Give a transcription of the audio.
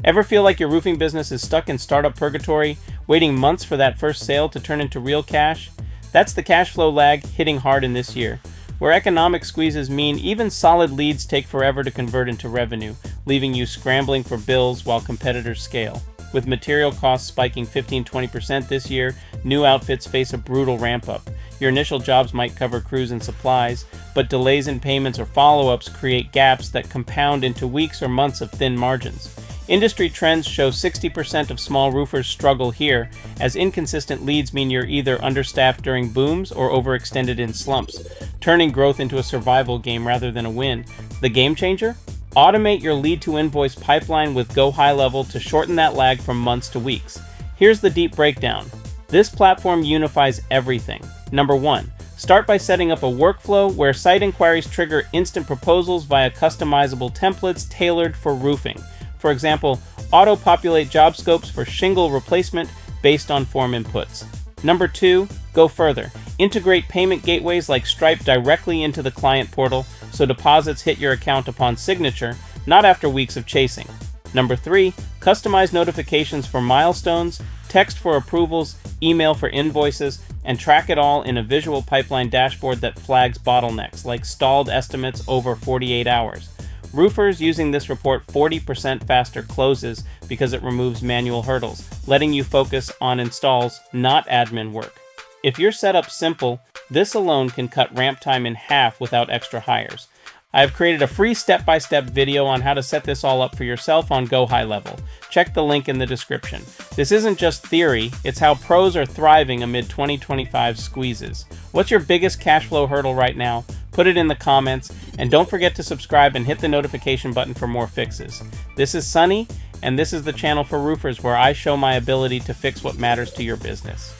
Ever feel like your roofing business is stuck in startup purgatory, waiting months for that first sale to turn into real cash? That's the cash flow lag hitting hard in this year, where economic squeezes mean even solid leads take forever to convert into revenue, leaving you scrambling for bills while competitors scale. With material costs spiking 15-20% this year, new outfits face a brutal ramp-up. Your initial jobs might cover crews and supplies, but delays in payments or follow-ups create gaps that compound into weeks or months of thin margins. Industry trends show 60% of small roofers struggle here, as inconsistent leads mean you're either understaffed during booms or overextended in slumps, turning growth into a survival game rather than a win. The game changer? Automate your lead-to-invoice pipeline with GoHighLevel to shorten that lag from months to weeks. Here's the deep breakdown. This platform unifies everything. Number 1. Start by setting up a workflow where site inquiries trigger instant proposals via customizable templates tailored for roofing. For example, auto-populate job scopes for shingle replacement based on form inputs. Number 2, go further. Integrate payment gateways like Stripe directly into the client portal so deposits hit your account upon signature, not after weeks of chasing. Number 3, customize notifications for milestones, text for approvals, email for invoices, and track it all in a visual pipeline dashboard that flags bottlenecks like stalled estimates over 48 hours. Roofers using this report 40% faster closes because it removes manual hurdles, letting you focus on installs, not admin work. If your setup's simple, this alone can cut ramp time in half without extra hires. I have created a free step-by-step video on how to set this all up for yourself on GoHighLevel. Check the link in the description. This isn't just theory, it's how pros are thriving amid 2025 squeezes. What's your biggest cash flow hurdle right now? Put it in the comments, and don't forget to subscribe and hit the notification button for more fixes. This is Sunny, and this is the channel for roofers where I show my ability to fix what matters to your business.